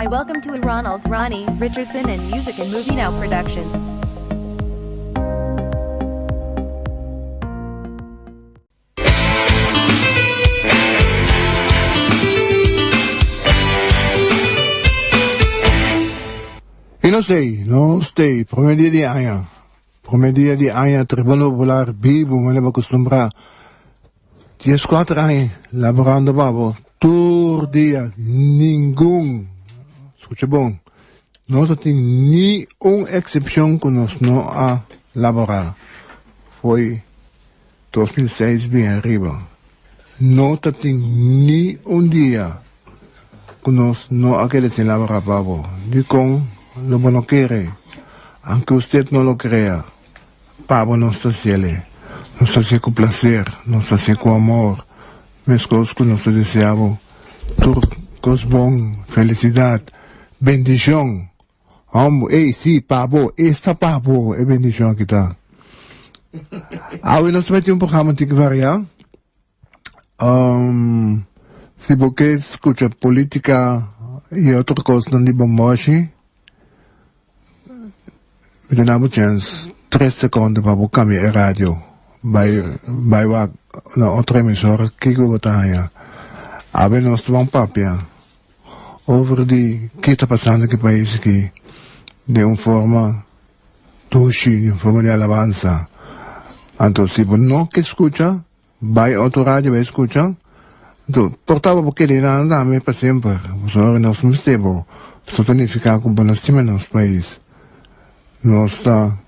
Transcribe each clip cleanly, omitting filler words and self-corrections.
Hi, welcome to a Ronald, Ronnie, Richardson and Music and Movie Now production. Y no stay, primer día de año, Tribunal Popular Bibo, me debo acostumbrar. 14 años, laborando babo, todo día, ningún, escucha bon, no se tiene ni una excepción que nos no ha laborado. Fue 2006 bien arriba. No se tiene ni un día que nos no ha querido laborar babo. Ni con lo bueno quiere, aunque usted no lo crea, pavo no se ciele. Nos hace con placer, nos hace con amor, mezclos que nos deseamos, turcos bon, felicidad, bendición. Sí, pavo, esta pavo es bendición aquí está. Ahora nos mete un programa que varía. Si porque escucha política y otra cosa no de bombashi, me tenemos chance 3 segundos para cambiar el radio. Bij een andere emisora kijken we wat aan. Hebben we een papia over die kita passando que país que de uma forma tushi, de uma forma de alabanza. Entonces, si no que escucha, vai outro rádio vai escuchar. Então, portava porque ele não anda para sempre. Só nós não estamos. Só tem que ficar com boas estima no nosso país. Nós está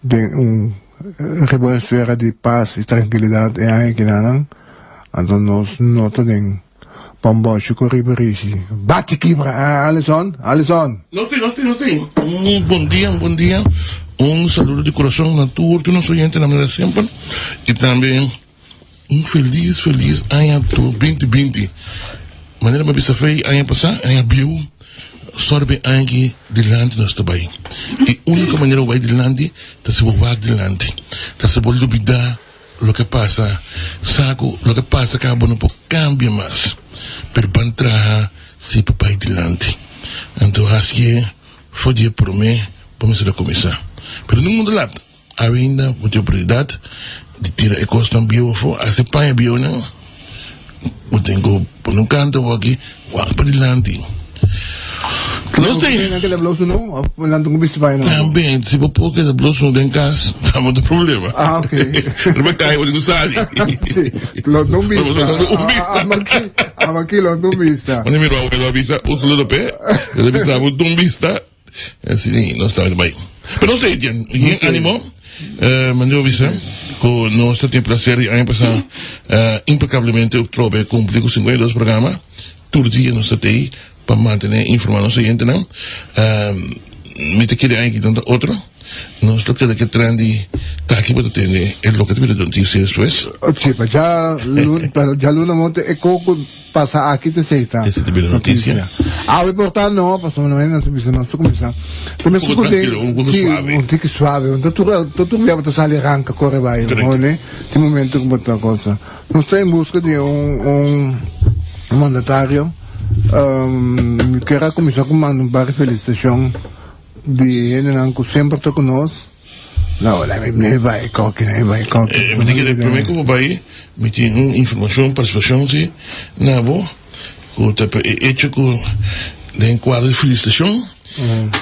de uma boa esfera de paz e tranquilidade é aí que não. Então nós não temos Pombocho com Riberishi. Bate aqui para Alisson. Não tem. Bom dia. Saludo de coração a todos os oyentes na manhã sempre. E também feliz ano 2020. Maneira mais bisa feia, ano passado, ano biu. Sorbe anche delante nostro bai. E unica maniera vai delante, da se vuoi delante. Da se vuoi dubitare lo che passa, saco, lo che passa che non può cambiare mais. Per bantraha si papai delante. Então acho que foi dia por me, para me ser começar. Pero no mundo lá, ainda vou ter prioridade de tirar a costa bio for, a se pai bio não. Eu tenho por um canto aqui, para delante. Não tem aquele aplauso não? Falando com o vai não? Também, se você pôr aquele aplauso não tem casa, estamos no problema. Ah, ok. Não vai cair, não sabe. Sim, não vista. Aqui não vista. Quando me roubou a vista, o saludo pé, ele vista, o não vista, assim, nós estamos bem. Mas não sei, Jan, ânimo, mandou vista, com nós temos prazer, ano passado, impecavelmente, eu trouxe cumprir com 52 programas, todo dia nós temos para manter informando o seguinte, não? Me te queria aqui tanto outro. Nós lo que trendi tá aqui para ter é lo que te pede notícias, pues. Sim, já Luna Monte é coco passa aqui te seita. Esse te pede notícia. O importante não, passou não é não se começar. Também se um tique suave, tu via para sair arranca corre vai, né? Tem momento que botar coisa. Nós estamos em busca de um mandatário. Quero começar com uma felicitação de ele que sempre está conosco. Não, nem vai coque. Me diga de primeiro como vai, me tem informação, participação, sim, na boa, que hecho com de enquadro de felicitação,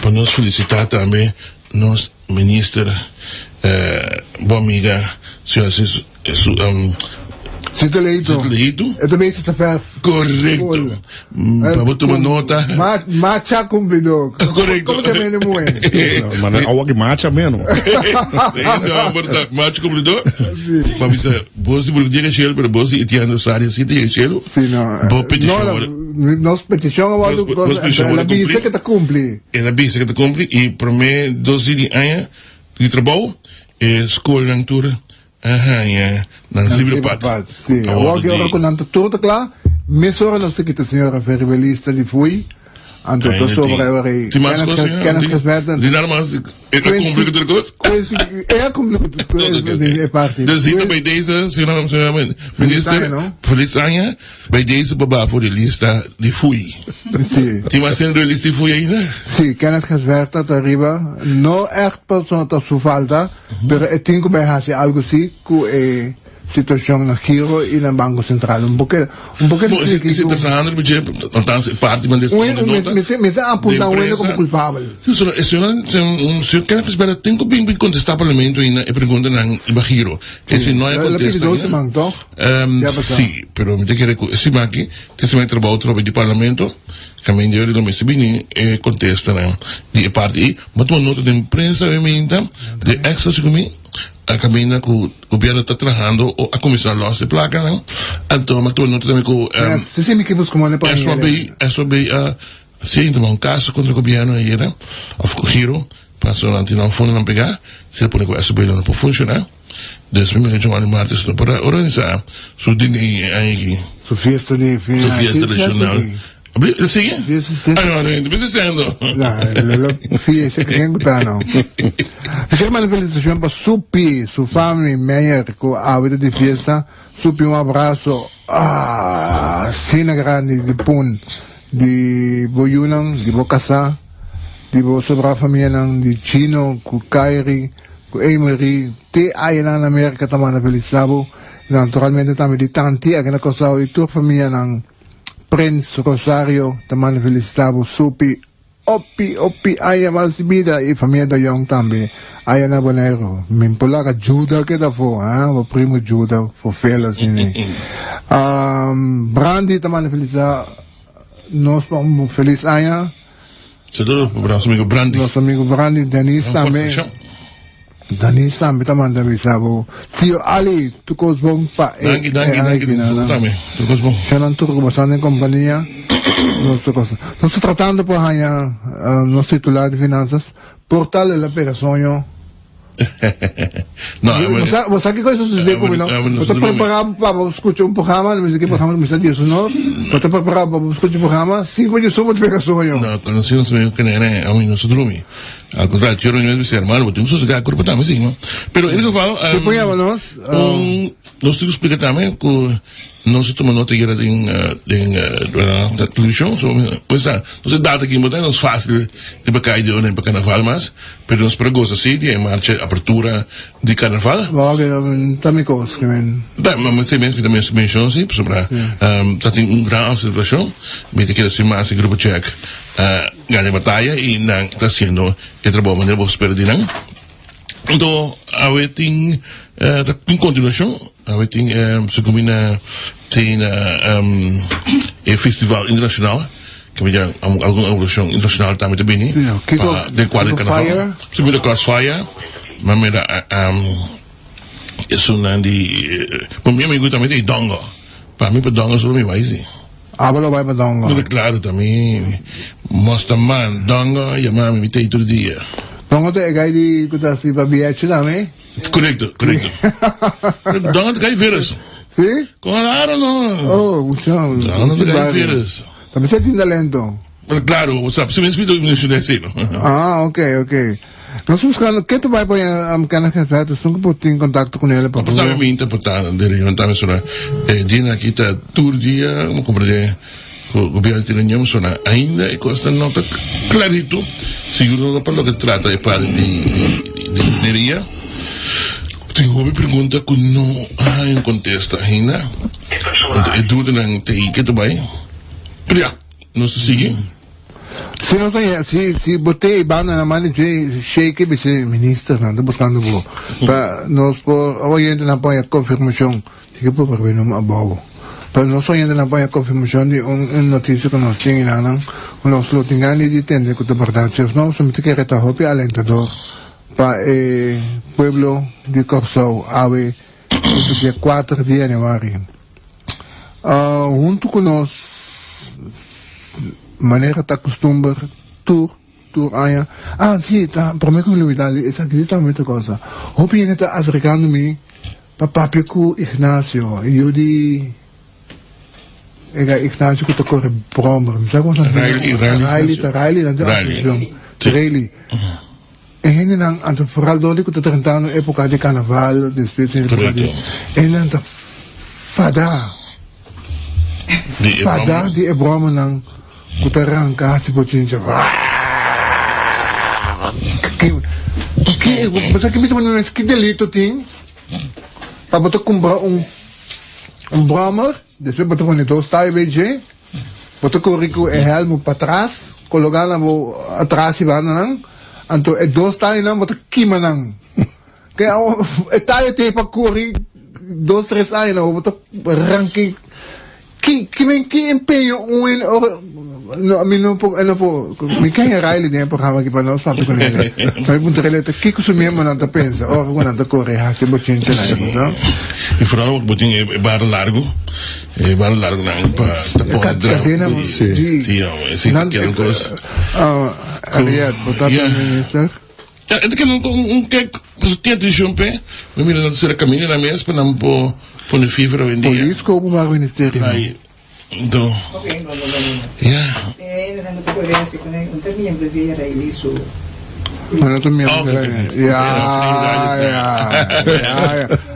para nos felicitar também nos ministra, boa amiga, Cito eleito. Eu também sexta-feira. Correto. Para tomar nota. Macha convidou. Correto. Como também não é? Mas algo que macha mesmo. Macha convidou. Para você, você pode dizer que ele, mas você itiando área, se tem ele. Sim, não. Boa petição. Nossa petição agora ela disse que está cumpre. Ela disse que está cumpre e para mim 12 de ano de trabalho, escola na altura. Não se preocupa. Sim, agora com a tudo claro. Mesora não sei que a senhora ferrovialista lhe foi. Anto to sobre Ti mas cosa? kenas geswerten. Di normaal, ik kom ik er goed. É complicado, é parte. Dus hier bij deze, minister, Feliciano, bij deze baba voor de lista, die fui. Sim. Die mas sendo de lista, die fui ainda. Sim, kenas geswerten arriba, no echt persona to su falta, pero eu tenho que hasi algo assim, que situação na Giro e na Banco Central. Um pouquinho Is interessant, een beetje, althans, parte van deze nota. Me apunta uno como culpável. Se eu quero esperar, tenho que bem contestar parlamento e perguntar na Giro. Que se não é contesta. Sim, pero me quero que se aqui, que se vai trabalhar outro de parlamento, também de olho se bem contesta de parte e, mas uma nota de imprensa de extra comigo. A caminha que o governo está trabalhando, a comissão lá se placa, né? Então, mas tu não também que se me equipos como é para é sobre sim, então um caso contra o governo aí era, o Giro, passou lá não fundo não pegar, se põe com essa bem não pode funcionar. Desde mesmo que o martes para organizar su dinheiro aí, su fiesta de nacional. Sim? Ah, não, não estou dizendo. Não, fiesta que tem que não. Quero uma felicitação para Supi, sua família, Meyer, com a vida de fiesta. Supi, abraço. Sina grande de Pun, de Boyunang, de Bocasa, de Sobra família de Chino, com Kairi, com Emery, te aí na América também felicitavo. Naturalmente também de Tanti, aqui na Costa e tua família ng Prince Rosario, também felicitavo Supi, Opi, aí mal si vida e família da Young também. Aí na Bonero, minpula ka Juda que da fo, o primo Juda, fo fela assim. Brandy também felicitavo, nós vamos feliz aí. Saludos para nosso amigo Brandy. Nosso amigo Brandy, Denise também. Denise também felicitavo. Tio Ali, tu cos bom pa. Danke, também. Tu cos bom. Siya nang turco bastante en compañía. Nosotros tratando por allá, los titulares de finanzas, portal de la pegación. Você sabe que coisa sucede comigo? Eu estou preparado para escutar um programa, mas que programa me está dizendo, eu estou preparado para escutar um programa, 5 anos somos de pegação. Não, conhecemos meio que nem a mim não se dorme. Ao contrário, eu não sei hermano, temos que chegar a corpo também, sim. Pero ele fala, nós temos que explicar também que não se toma nota que da televisão, pois não se data aqui, mas não é fácil de bacar de onde para carnaval, mas pero nos pregos assim, de marcha apertura de carnaval. Também coisa, que mas se mesmo também se menciona sim, sobre está tem grande observação, me que se mais grupo check ganha batalha e não está sendo que trabalho maneira vou esperar de não. Então, a tem em continuação, a tem se combina tem festival internacional que me dá alguma evolução internacional também também de quadro carnaval se me dá Crossfire mas me dá isso não de para mim amigo também tem Dongo para mim para Dongo só me vai sim lo vai para Dongo claro também mostra man Dongo e a mãe me tem todo dia Dongo te gai di kuta si Babiachi também correto Dongo te gai vírus sim? Claro, não. Não te gai vírus também você tem talento claro, sabe, se me explica o meu chinês ok nós buscando, que tu vai para a mecânica certa, tu nunca pode em contato com ele para fazer me interpretar dele, eu também sou Dina aqui tá todo dia, como compreender o governo tiraniano só ainda e costa nota clarito, seguro não para o que trata de parte de engenharia. Tenho uma pergunta que não há um contexto ainda. É dúvida não tem que tu vai. Priya, não se sigue? Se não sei, se botei banda na mão de shake vice ministro, não buscando vou. Para nós por hoje não põe a confirmação, que por ver não abogo. Para nós hoje não põe a confirmação de notícia que nós temos lá, não. Nós lo tingani de entender que tu verdade, se não se me que reta hopi alentador para pueblo de Corsou, ave dia 4 de janeiro. Junto com nós maneira tá costumar tour aí. Sim, tá, prometo que me dá essa acredita muita coisa. Hopi que tá acercando me para papo com Ignacio, eu de Ignacio ko tako Brommer. Sabi ko sa Riley, Riley. En hindi nang, vooral doon ko Trentano, epoca di carnaval, después in Correcto. En dan de fada di Brommer nang kutarangka si Pochincha. Basta que me tomando um esquidelito ting, para botar comprar Brommer, depois botar com dois tai BG, botar com rico helmo para trás, colocar na atrás e vai nang, anto dois tai nang botar kima nang, kaya tai te para correr 2-3 anos na botar ranking, que empenho no, a mim não me quem é Riley dentro programa aqui para nós fazer com ele. Mas muito relata que consumir mas não tá pensa, ou quando anda correr se botin não. E vooral ook botin barro largo não para cadena sim aquela coisa. Aliás, botar para minister. Ja, het kan ook kijk, presenteert de Jean-Pierre, we willen dat ze de caminho na mesa para não pôr de fever ou em dia. Por isso como o ministério. Aí, então. Ja. Ano to miyembro?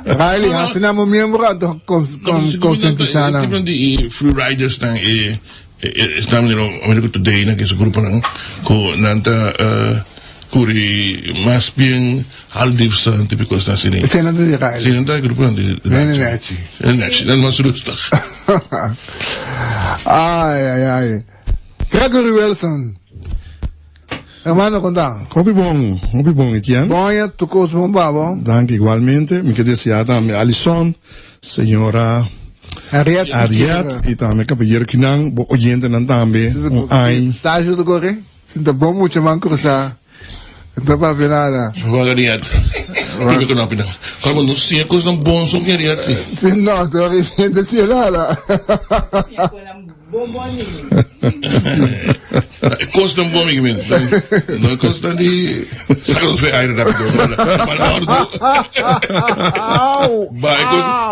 Riley, hasin mo miyembro ato consentisanan. Tipo die free riders dan estamos no America Today na que esse grupo não com nanta curi mais bien haldivs típico está assim. Esse não de Riley. Sim, nanta grupo não de. Nechi, não mais rustig. Ai. Gregory Wilson. Hermano, conta. Hobby bom, Etienne. Bom, tu coisa bom, babo. Danke, igualmente. Me quedé também Alison, senhora Ariat, e também capelleiro Kinang, bo oyente nan também. Ai. Ságio do Corre. Sinta bom muito man cruzar. Então para ver nada. Ariat. Primeiro que não opina. Como não sei coisa tão bom sobre Ariat. Não, tu não sei nada. Costa um bom amigo não costa de saca os aire rápido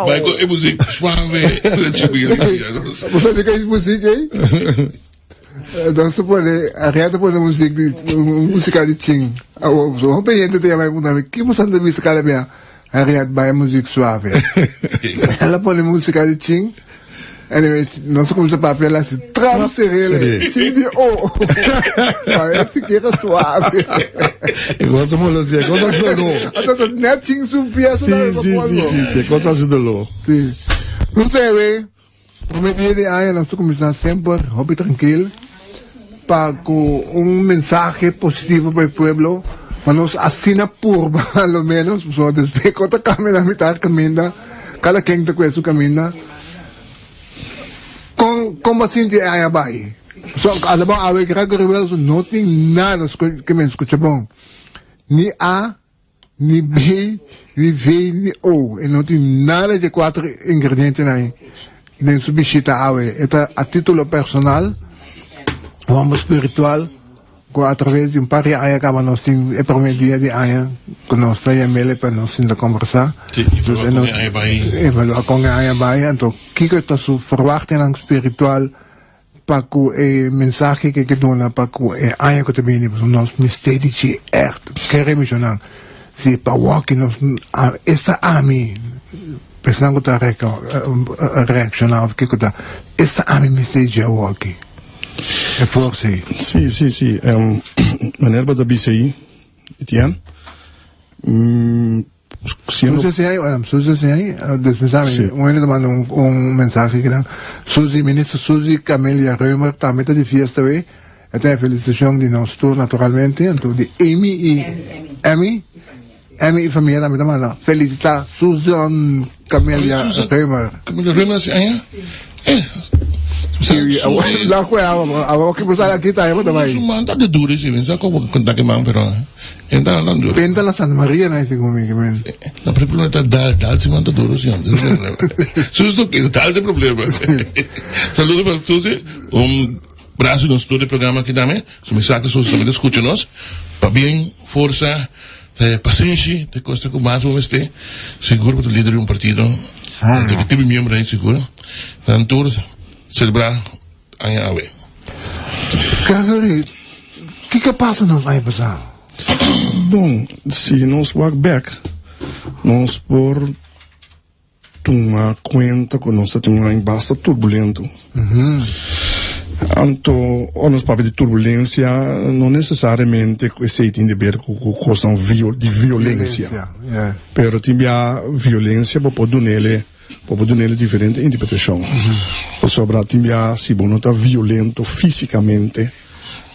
vai com música suave você diga isso música aí então se pode a reata pode música de ting o pendiente tem mais muito que você anda música lá bem a reata vai música suave ela pode música de ting. Anyway, nós começamos a papel assim, transferir, tira parece que era suave. Igual você falou assim, coisas de lô. Até netinho subia. Sim, coisas de lô. Sim. Não sei, o meio de aí nós começamos sempre, hobby tranquilo, para com mensagem positivo para o povo, mas nós assina por, pelo menos, só desde que outra caminha, mitad caminha, cada quem está com isso caminha. Como assim de Ayabai? So, alam mo, away Gregory Wilson, não tem nada que me escuta bom. Ni A, ni B, ni V, ni O. E não tem nada de 4 ingredientes aí. Nem subiscita away. Então, a título personal, o espiritual, através de par de anos que nós temos, é o primeiro dia de anos, que nós temos para nós conversar. Sim, evaluar com a Ayabai. Então, que é a sua verwachting espiritual para que o mensagem que dona para que o aia que também nós mistérios echt queremos não se para walking esta ami pensando que reaccionar que está esta ami mistério walking é força sim maneira da BCI Etienne Suzy aí, desmesame, ele manda mensagem que Suzy, ministra Suzy Camélia Reumer, também está de fiesta aí, até a felicitação de nós todos, naturalmente, então de Amy e família também manda, felicitar Suzy Camélia Reumer. Camélia Reumer, sim, lá com ela, que você aqui tá aí, também. Tá de duro, sim, sabe como contar que man, pero então não duro. Penta la Santa Maria, né, assim comigo, men. La problema tá dal se manda duro, sim. Susto que tal de problema. Saludos para Suzy, braço no estúdio programa aqui também. Se me saca Suzy também escuta nós. Para bem, força, paciência, te costa com mais vamos ter. Seguro para o líder de partido. Tem membro aí seguro. Então celebrar Aya Awe. Kagari, o que passa no vai passar? Bom, se nós walk back, nós por tomar conta que nós estamos em bastante turbulento. Então, nós para de turbulência, não necessariamente que se tem a ver com questão de violência. Pero tem a violência para poder nele diferente interpretação. Sobre tem a se não está violento fisicamente,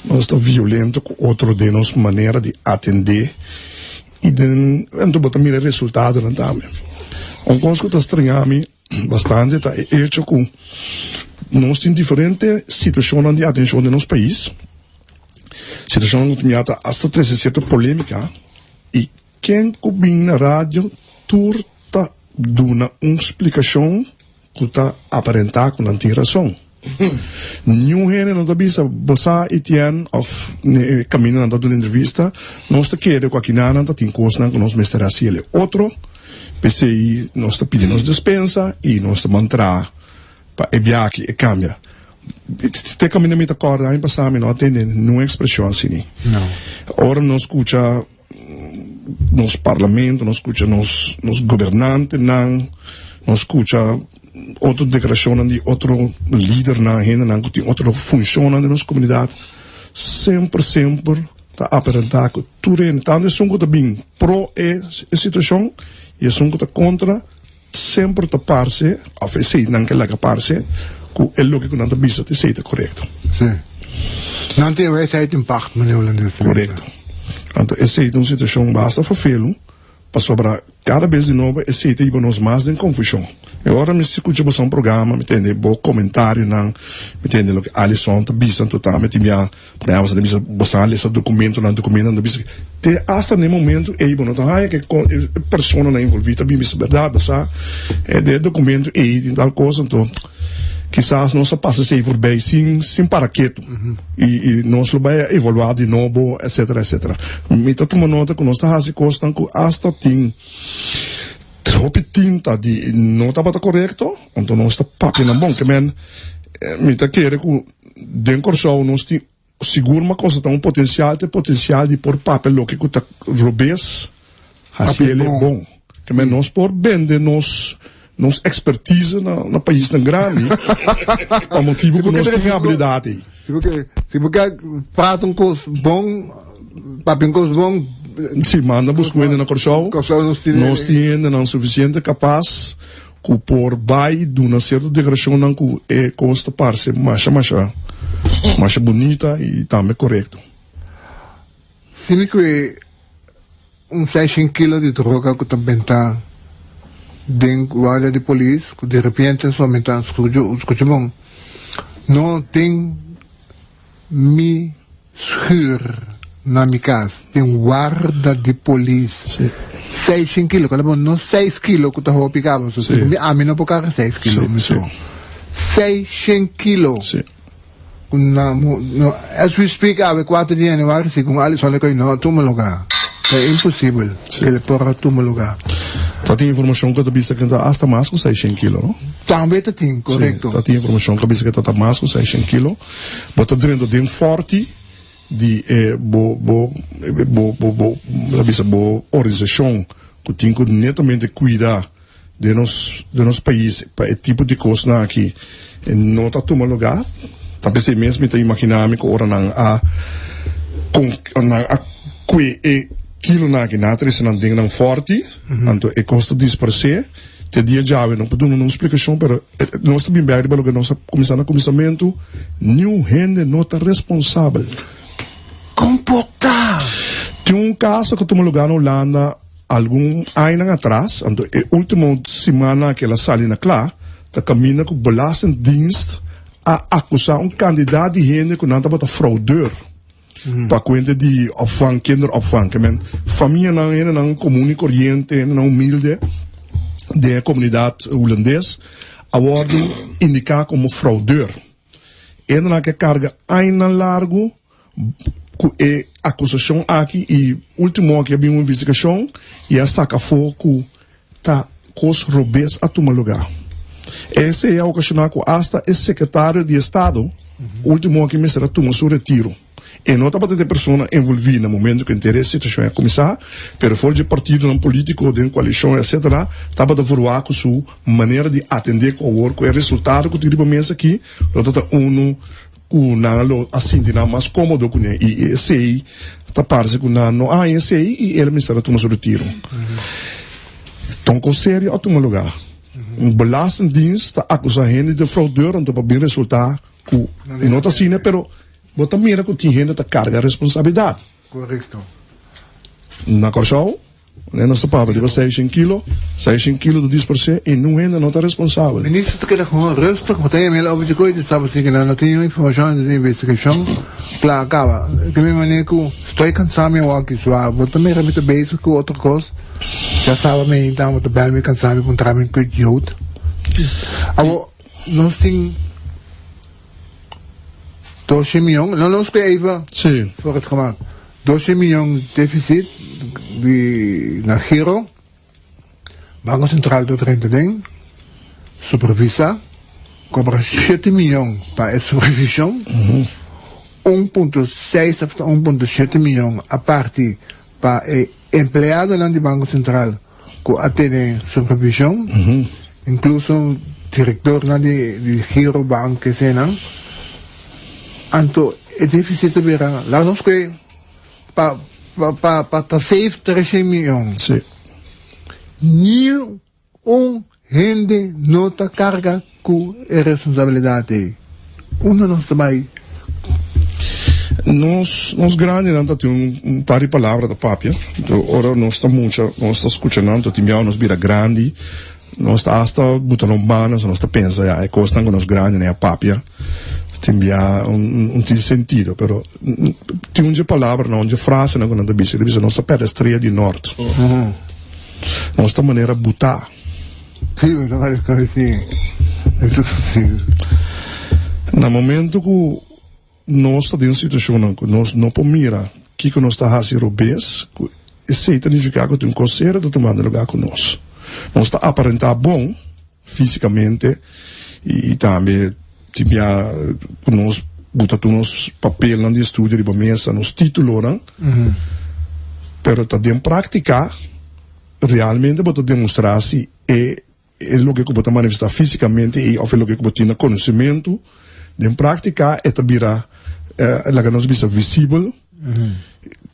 não está violento com outro de nossa maneira de atender e então botar mira resultado não também. Coisa que está estranhando bastante está hecho com nós temos diferentes situações de atenção no nosso país. Situação que está hasta certa polêmica e quem combina na rádio turta dando uma explicação que está aparentar que não tem razão. Nenhum gente não está bisa bosa Etienne of caminho na uma entrevista nós está querendo com aqui não tem coisa que nós mestre assim outro PCI nós está pedindo nos dispensa e nós está mantrar para enviar aqui e cambia se caminho me acorda aí passar não tem nenhuma expressão assim não ora nós escuta nos parlamento nós escuta nos governantes não nós escuta outra declaração de outro líder na agenda não tem outra função na nossa comunidade sempre está aparentar que tudo então é um que bem pro a situação e é um que contra sempre está parse ou se não que ela parse que é o que não está bisa te seita correto sim não tem esse impacto mas correto então essa é uma situação basta vervelho para sobrar cada vez de novo esse é nos mais de confusão. Agora me escuta um programa, me entende, bom comentário não, me entende o que Alisson está bisando totalmente minha, para você bisa botar esse documento não bisa. Te hasta no momento aí bom não é que pessoa não envolvida bem isso verdade, sabe? É de documento aí tem tal coisa então quizás não se passa se por bem sem paraquedo e nós vai evaluar de novo etc. Me tá tomando nota que nós está fazendo coisa que hasta tem tinta de não estava correto, então nós está papel bom que men me tá querendo que dentro só nós tem seguro uma coisa tem um potencial de por papel lo que tá robês assim ele é bom que men nós por vender nos expertise no país tão grande por motivo que nós temos habilidade se porque prata coisa bom papel coisa bom se manda buscar na Corsol nós temos não suficiente capaz que por vai de uma certa declaração não que é costa parse mais bonita e também correto se que 6 quilos de droga que também está dentro da área de polícia que de repente somente escuta bom não tem me schur na minha casa tem guarda de polícia 6 quilos não 6 quilos que está roubando a mim não pode carregar 6 quilos 6 quilos as we speak há 4 dias no ar se com Alisson le coi não toma lugar é impossível que ele porra toma lugar tem informação que eu disse que está hasta mais com 600 quilos não? Também tem correto tem informação que eu disse que está mais com 600 quilos bota dentro de um forte de boa organização que tem que netamente cuidar de nosso país para esse tipo de coisa aqui não está tomando lugar talvez mesmo está imaginando que ora não há quilo na que na três não tem não forte então é custo dispersar te dia já não podemos uma explicação pero nós também bem pelo que nós começamos no começamento nenhum gente não está responsável comportar tem caso que tomou lugar na Holanda algum ano atrás então a última semana que ela saiu na Clá está caminhando com belastingdienst a acusar candidato de gente que não estava fraudeur para conta de opvang, kinderopvang que men família não comum e corriente não humilde da comunidade holandesa agora indicar como fraudeur e na que carga ainda largo é acusação aqui e último que havia uma investigação e a saca fogo tá cos robês a tomar lugar Esse é ocasionado com hasta o secretário de Estado, último que me será tomar seu retiro. E não estava ter pessoa envolvida no momento que interessa a situação é começar, pero fora de partido não político, de coalição, etc., estava de voar com sua maneira de atender com o resultado que tive mesa aqui, eu estava não assim de mais cômodo com ele, e esse aí, está parece que não esse aí, e ele me será tomar seu retiro. Então, com sério, a tomar lugar. Belastingdienst está acusando a gente de fraudeur, então para bem resultar, não está assim, pero bota mira que tem gente que carga a responsabilidade. Correto. Na Corsol, nós estamos para 600 kg de 10% e não ainda não está responsável. Ministro, tu quer gewoon rustig, want hij heeft over de coisa, sabe assim que não tem informação de investigação. Claro, acaba. Que me maneira que estou cansado meu aqui, suave. Vou também remete bezig com outra coisa. Já sabe me então, vou bem me cansado me encontrar me com idiota. Agora, nós temos 12 milhões, não nos even voor het gemaakt. 12 milhões déficit na Giro, Banco Central do Trentadem, supervisa, cobra 7 milhões para a supervisão, 1,6 a 1,7 milhões a parte para o empregado do Banco Central que atende supervisão, incluso o diretor de Giro Banco que se não. Anto, o déficit virá, lá nós que para safe 13 milhões. Sim. Nenhum gente não está carga com a responsabilidade. Nós também. Nós grandes não temos par de palavras da papia. Ora nós estamos escutando, nós vira grande, nós está botando manos, nós está pensando, é coisa que nós grandes né a papia. Tem tem sentido, pero tem uma palavra, não uma frase, não quando diz nossa pedestre de norte, nossa maneira botar. Sim, não é assim. No momento que nós estamos em situação que nós não podemos mirar que nós estamos fazendo obês, isso significa que tem um coceiro de tomar lugar com nós. Nós está aparentar bom fisicamente e também nós botamos papel no estúdio de mesa, nos títulos, pero também praticar realmente para demonstrar se é o que você manifestar fisicamente e ou o que você tem conhecimento de praticar é também a que nós visa visível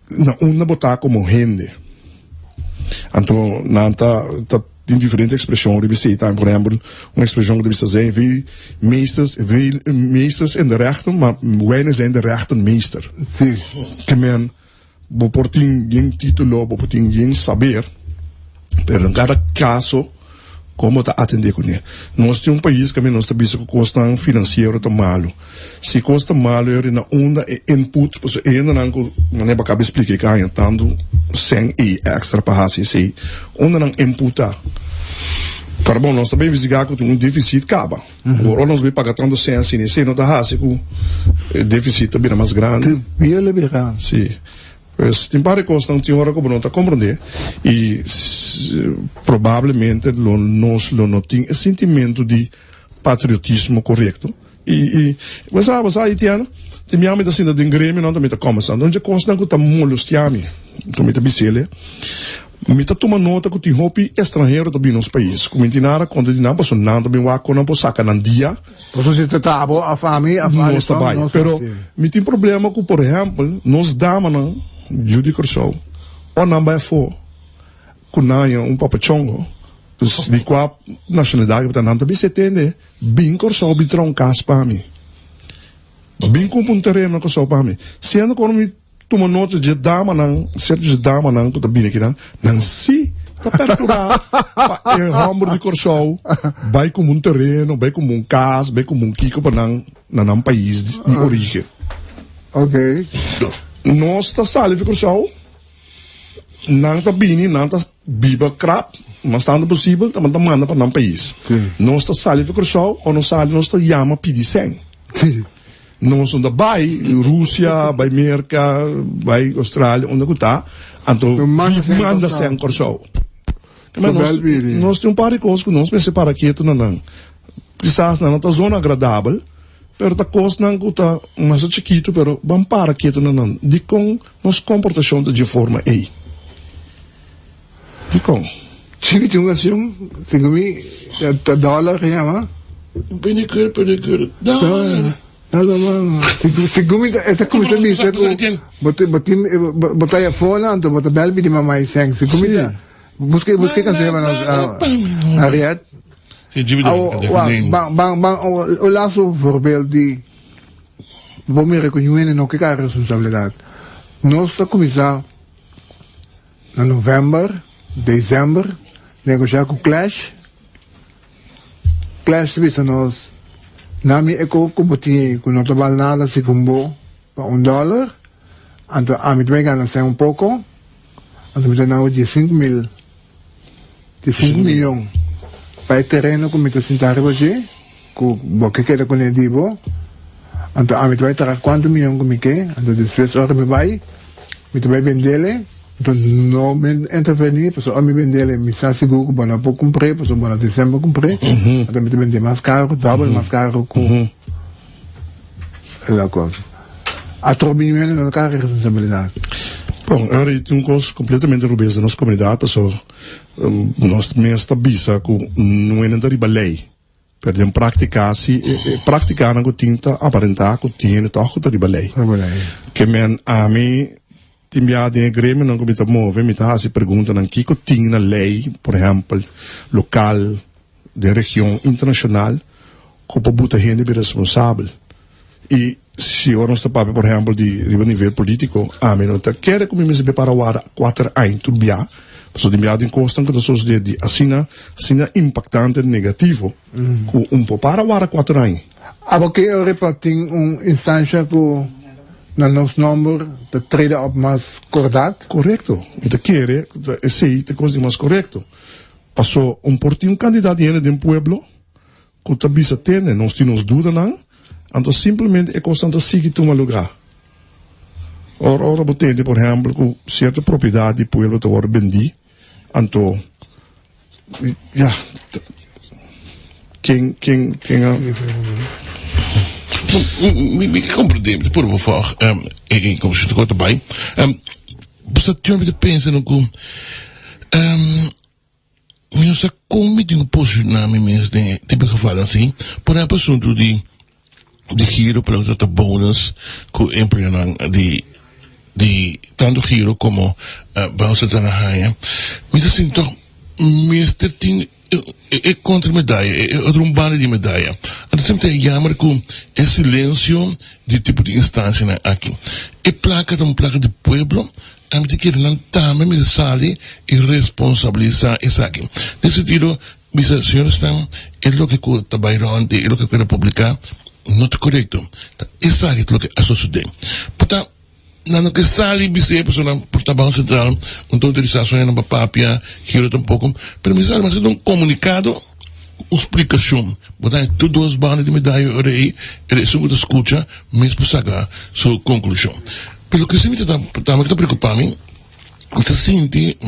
na uma botar como gente então não tem diferentes expressões de você tá por exemplo uma expressão que você dizer wie meesters in de rechten maar weinig zijn de rechten meester sim que men boporting geen título boporting geen saber pero em cada caso como está atender com ele. Nós temos país que nós temos que custa financeiro tá malo. Se custa malo é na onda input, porque ainda não é para cabe explicar que há tanto sem e extra para fazer se onda não imputa. Carbon nós também visitar que tem déficit acaba. Agora nós vai pagar tanto sem assim, se não tá assim o déficit também é mais grande. Viola birra. Sim. Pues, tem várias coisas que não tinha não compreender e provavelmente nós não tem esse sentimento de patriotismo correto e você Haitiano tem minha amiga assim da Grêmio não também está começando onde coisa que está molestiami também está bisele me está tomando nota que tem hopi estrangeiro também nos países como entinara quando de não passou nada também o aco não pode sacar na dia você se tá a família não está bem pero me tem problema que por exemplo nós damos não Judy Corsol, o namba for kunaya papachongo, de qual nacionalidade que não se entende, bem Corsol bitron cas para mim, bem com um terreno Corsol para mim, sendo que me toma nota de dama não, certo de dama não que tá bem aqui não se tá perturbado, é ramo de Corsol, vai com um terreno, vai com um cas, vai com um kiko para não país de origem. Ok. Nós está salve Corsol, não está bem, não está biba crap, mas está possível, também está manda para um país. Nós está salve Corsol, ou nós salve nós está chama pedir sem. Nós onda vai Rússia, vai América, vai Austrália, onde que está, então manda sem Corsol. Nós temos um par de coisas que nós me separa quieto não. quizás na nota zona agradável, pero ta costa não está mais chiquito, pero vamos para quieto não. De com nos comportação de forma aí. De com. Chiquito assim, segumi, $1 kaya ma? Penicur. Segumi, esta como se dice, botaya fona, anto bota belbi di mamãe seng. Segumi, busque kasi man Ariad. O lazo voorbeeld die we reconhecem não que é a responsabilidade. Nós está começar na novembro, dezembro, negociar com Clash. Clash bisa nós nami eko kubuti com não trabalha nada se kumbo para $1. Então a mim também ganha um pouco. Então me dá de 5 milhões. Para o terreno que me está sentado hoje, que queda com ele divo, então a mim vai ter quantos milhões que me quer, então depois a hora me vai vender, então não me intervenir, porque a mim vender, me está seguro que não vou comprar, porque não dezembro comprar, então me vender mais caro, double mais caro com a coisa. A 3 milhões não tem responsabilidade. Bom, agora tem uma coisa completamente rubeza na nossa comunidade, pessoal. Nós também estamos que não é nada de lei. Perdemos praticar na tinta, aparentar que tinha toque de lei. Que a mim, tinha de grêmio não como está move, me está se perguntando que tinha na lei, por exemplo, local, de região internacional, que para botar gente responsável. E se eu não estou para, por exemplo, de nível político, a mim não está quer que me se prepara para 4 anos tudo bem, porque de meado em consta que das de assina impactante negativo, que pouco para 4 anos. Ah, porque eu reparti instância que na nosso número de trade op mais cordato. Correto. Então quer esse é coisa mais correto. Passou portinho candidato de um pueblo que também se tem, nós temos dúvida não. Então, simplesmente é constante seguir um lugar. Ora, você por exemplo, que certa propriedade do pueblo está vendida. Então, quem Me compreendemos, por favor, como se estou bem, você tem que pensar no que, eu sei como tenho posicionado mesmo, tipo que fala assim, por exemplo, assunto de giro para usar bônus que empregam de tanto giro como vamos a na raia. Mas assim, então, mister tem é contra medalha, é outro bando de medalha. Então sempre é jammer que é silêncio de tipo de instância aqui. É placa de pueblo, a mim que não tá me sale e responsabilizar isso aqui. Nesse sentido, bisa senhores estão é o que eu trabalho ontem, é o que eu quero publicar. Não é correto. Isso é o que sucede. Portanto, não que sali bise pessoa por tabão central, autorização na papia, giro tampouco, permissão, mas é um comunicado, uma explicação. Portanto, todos os bandos de medalha aí, eles são muito escuta, mesmo para sacar sua conclusão. Pelo que se me está preocupando, você sente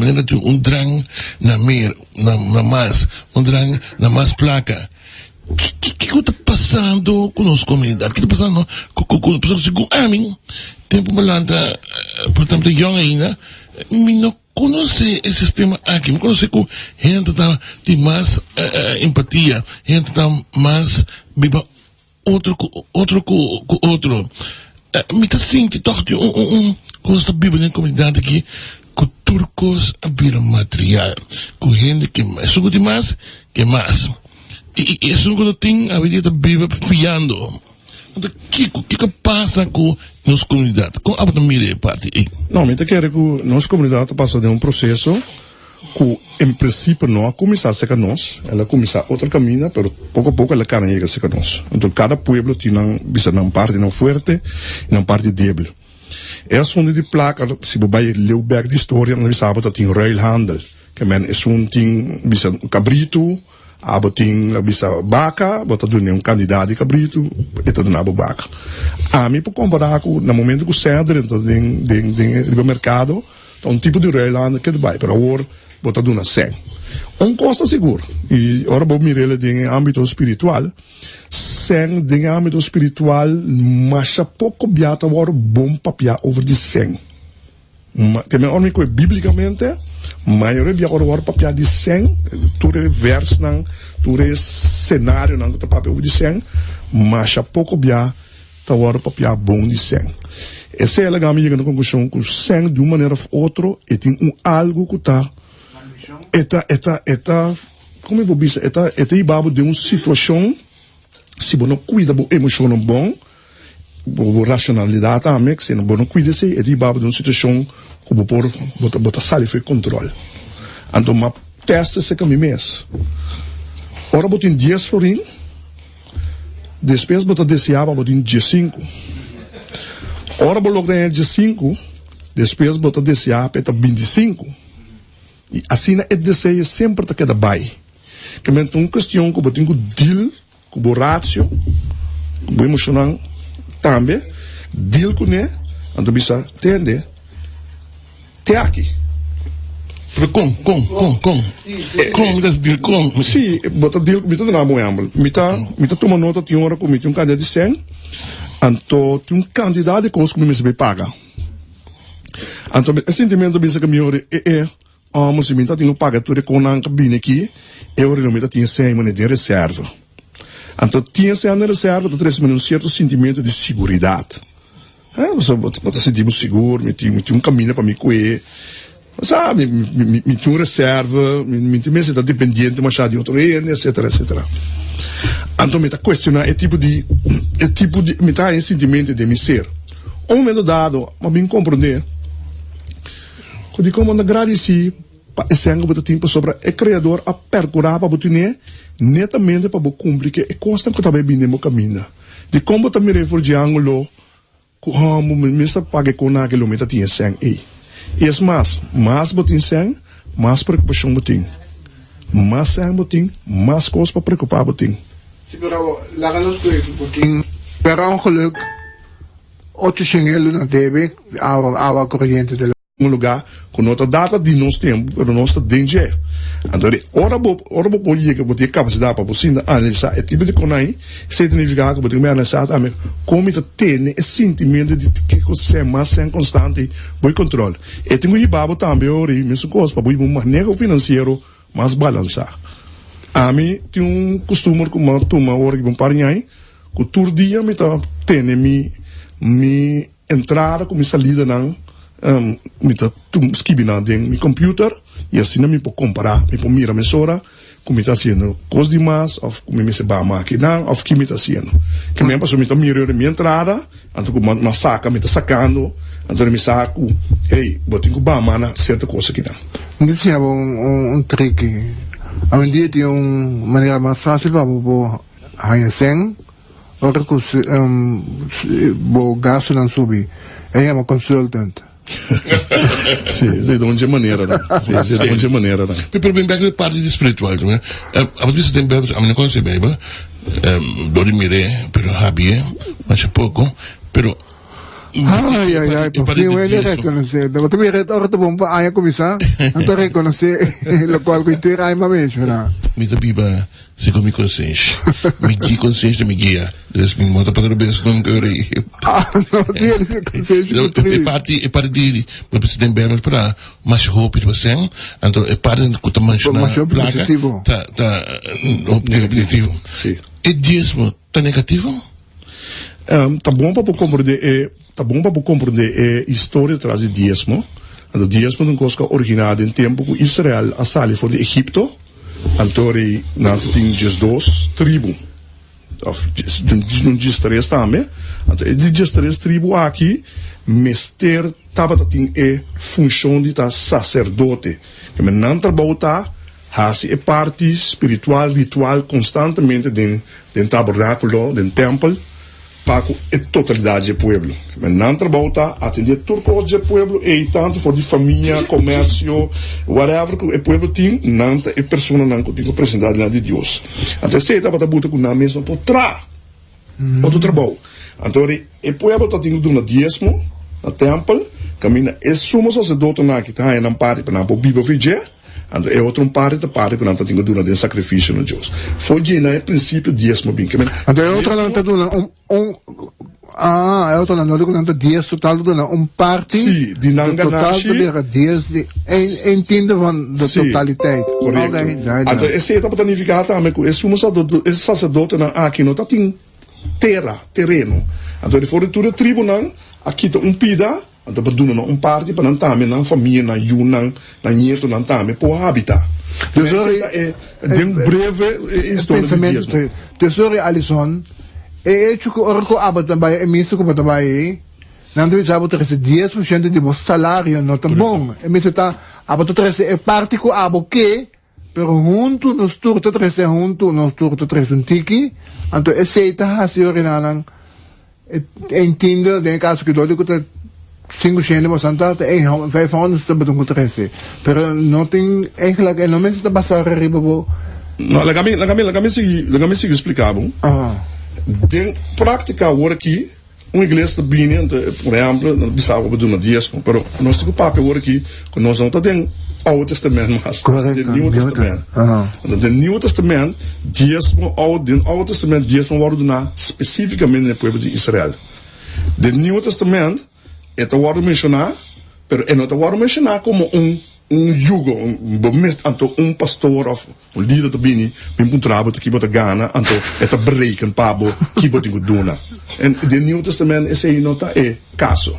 drang na mer, na mais, drang na mais placa. Que está passando com a nossa comunidade? O que está passando com as pessoas que a mim, tempo balanta, portanto, young ainda, me não conhece esse sistema aqui, me conhece que a gente tem mais empatia, a gente está mais viva outro. Me está sentindo toque com esta Bíblia na comunidade aqui, com turcos abriram material, com gente que mais, só que mais, que mais. E isso é uma coisa que tem a vida da Bíblia fiando. Então, o que passa com a nossa comunidade? Com a família parte aí? Não, mas eu quero que a nossa comunidade passe de um processo que, em princípio, não começar a ser nós. Ela começa outro caminho, mas pouco a pouco ela carrega a ser nós. Então, cada pueblo tem uma parte não forte e uma parte débil. É assunto de placa, se você vai ler o back de história, nós sabemos que tem railhandel, que é um cabrito, tem a vaca, bota um candidato de cabrito, e tudo na vaca. A mim, por comparar com, no momento que o centro do mercado, um tipo de railhandel que vai para o ouro, bota uma 100. coisa seguro. E ora vou mirar em âmbito espiritual. Sem em âmbito espiritual, mas a pouco biata agora bom papia over de sem. Também homem que biblicamente, maioria de agora papia de sem, tudo verso não, tudo cenário não que papia over de sem, mas a pouco biata agora papia bom de sem. Essa é a legal minha conclusão que o sem de uma maneira ou outra é tem algo que está como eu vou dizer, é ibabo de uma situação, se você não cuida da emoção bom, da racionalidade também, se não cuida se é ibabo de uma situação que você pode sair de controle. Então, uma testa esse caminho mês. Ora, você tem 10 florin, depois você desejava, você tem 15. Ora, você logra 15, depois você desejava, para 25. E assim é desejo sempre te queda bem. Que é uma questão que eu tenho deal com o rácio, com o emocional também, deal com ele, então bisa entender, te aqui. Como me das deal com? Sim, bota deal, me tá dando uma amor, me tá tomando nota de hora com me tem candidato de 100, então tem um candidato de coisa que me se paga. Então esse sentimento bisa que me ore mas me tenho paga tudo com a cabine aqui, eu realmente tenho 100 maneira de reserva. Então, tinha 100 de reserva, tu traz um certo sentimento de segurança. Você pode sentir seguro, me tem um caminho para me coer, sabe, me tem uma reserva, me tem está dependente, mas já de outro rende, etc, etc. Então, me está questionando, é tipo de, me está em sentimento de me ser. Um momento dado, mas me compreender, de como agradecer para esse ano que tempo sobre o criador a percurar para botar netamente para cumprir que é costa que também bem no caminho de como também refugir ângulo como me está pague com na quilômetro tinha sem e é mais botin sem mais preocupação botin mais sem botin mais coisa para preocupar botin siguro laganos ko botin pero ongeluk 8 singelo na TV awa corriente de um lugar com outra data de nosso tempo, para nosso danger. Então, ora vou poder que ter capacidade para você analisar é tipo de conai, significa que você me analisar também como está tendo esse sentimento de que você é mais sem constante, bom controle. E tem que ir também ora mesmo coisa para um manejo financeiro mais balançar. A mim tem costume como uma hora que vou parar aí, que todo dia me está tendo me entrada com minha salida não me tá escrevendo dentro do meu computer e assim me pode comparar, me pode mirar a hora como está sendo coisa demais ou como me se vai a máquina ou que me está sendo que mesmo se me está mirando a minha entrada então como uma saca me está sacando então me saco botem com a mana certa coisa que não isso é um trick a um dia tem uma maneira mais fácil para o Hyacinth ou recurso o gasto não subir é uma consultant. Sim, de onde maneira, né? Sim, de onde maneira, né? Pero bem back parte de espiritual, não é? A vezes tem bebas, a minha coisa é beba, dormiré, pero habie, mas é pouco, pero Ai, porque ele reconhece, devo também retornar bom para a comissão, então reconhecer o qual que inteira é mais mesmo, né? Me da biba, se com me consciência, me guia consciência, me guia, des me mota para o bem não que eu rei. Não tem consciência. É parte de, o presidente bebas para mais roupa de você, então é parte de que também na placa, tá objetivo. Sim. E dízimo tá negativo? Tá bom para compreender a história atrás de dízimo. O dízimo é uma coisa originada em tempo que Israel a sair fora de Egipto. Então, nós temos 2 tribos. Não diz 3 também. Então, de 3 tribos aqui, mester estava tendo a função de sacerdote. Que não trabalha, faz parte espiritual, ritual constantemente dentro do tabernáculo, dentro do templo. Para a totalidade do povo. Mas não trabalha, atender tudo coisa do povo, e tanto for de família, comércio, whatever que o povo tem, não é pessoa não tem que apresentar diante de Deus. Então, se estava com na mesma por trás, outro trabalho. Então, o povo está tendo um dízimo, no templo, caminha, e sumo sacerdote que está aí na parte, para não Bíblia vigia, And é outro parte que não tem que doar de sacrifício no Deus. Foi de na princípio dízimo bem que Então é outra não tá dando é outra não digo não tá dias total dando parte. Sim, de não total ganhar dias de entende van da totaliteit. Correto. Então esse é para planificar também com esse esse sacerdote na aqui não tá tem terreno. Então ele foi tudo tribunal aqui tá pida. Então para doar parte para não também na família na yunang na nieto não também por habitar. É breve história de dízimo. Tesoro Alison e chuko orko abat também misto ko também não deve saber ter dias por cento de salário não tão bom e me está abat ter parte ko abo que pero junto nos turta tres junto nos turta tres tiki então aceita a senhora nan entende de caso que dole ko 500 santa e 500 está betung ko tres pero não tem eigenlijk não me está passar ribo não la kami sig explicava den prática agora aqui igreja está bem por exemplo não precisava de uma dízimo pero nós temos papel agora aqui que nós não tem Oude Testament mas do Nieuwe Testament do Nieuwe Testament dízimo do Oude Testament dízimo wordt na especificamente no povo de Israel do Nieuwe Testament é wordt mencionar pero é não wordt mencionar como jugo, bemist anto pastor of líder te bini, bem trabo te kibota Ghana, anto eta breken pabo, kibota inguduna. En de Nieuwe Testament is aí nota caso.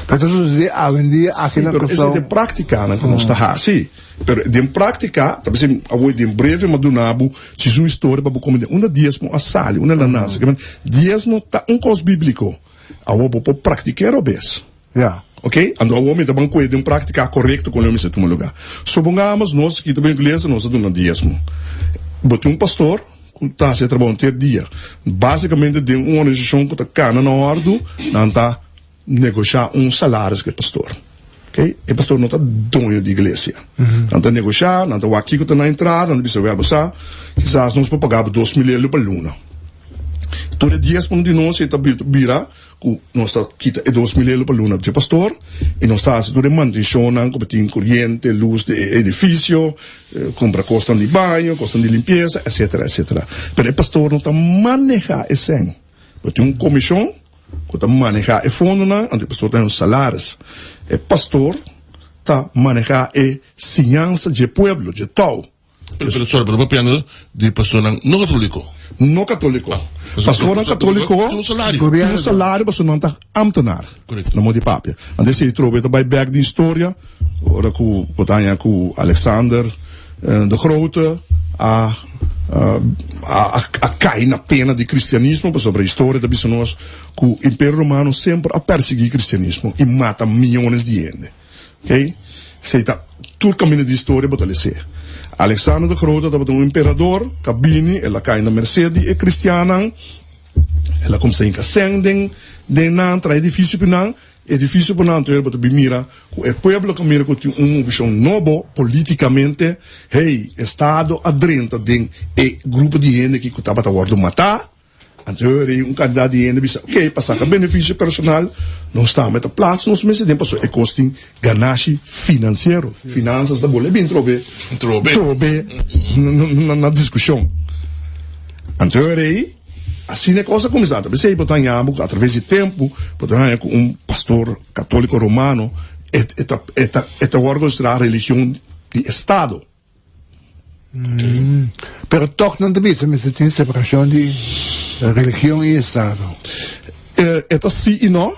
Mas isso é avendia aqui na questão. Isso é de prática, né, como está assim. Pero de prática, talvez avoi de breve madunabo, se uma história para como uma dízimo a sali, uma lanança, dízimo tá cos bíblico. Avo po praticar obes. Yeah. Ok? Ando o homem também cuida de prática correto com o homem se toma lugar. Supongamos nós que também igreja nós damos dízimo. Bote pastor que está se trabalhando ter dia. Basicamente de uma organização que está cana na ordem, não está negociar salário que pastor. Ok? E pastor não está dono de igreja. Não está negociar, não está aqui que está na entrada, não precisa abusar. Quizás nós podemos pagar 2 milhões por luna. Todo dia de nós está vira que nós está quita 2 milhões por luna de pastor e nós está tudo manutenção, como tem corrente, luz de edifício, compra custo de banho, custo de limpeza, etc, etc. Pero o pastor não está manejar esse, tem comissão que está manejar o fundo, onde o pastor tem os salários. O pastor está manejar a ciência de pueblo, de tal. Pero piano de pastor não católico. Não católico. Pastor não católico tem um salário, pastor não está ambtenaar. Na mão de papel. Ande se trove bij back de história, ora com botanya com Alexander de Grote a cair na pena de cristianismo, sobre a história da pessoas que o Império Romano sempre a perseguir o cristianismo e mata milhões de gente. Ok? Se está todo caminho de história botar ser. Alexander de Grote estava um imperador, cabine, ela cai na Mercedes, é cristiana, ela começa a ascendem, denantra edifício penang, ele botou mira, que o povo que mira que tem uma visão nova politicamente, Estado adrenta de grupo de gente que estava a matar, então candidato de gente disse, ok, passar com benefício personal, não está a meter plaats, nós mesmo temos é custo ganagem financeiro, finanças da bola, bem trove na discussão. Então assim é coisa começada. Você botar em âmbito através de tempo, botar com pastor católico romano, órgão da religião de Estado. Pero toch não deve ser tem separação de religião e Estado. É sim e não.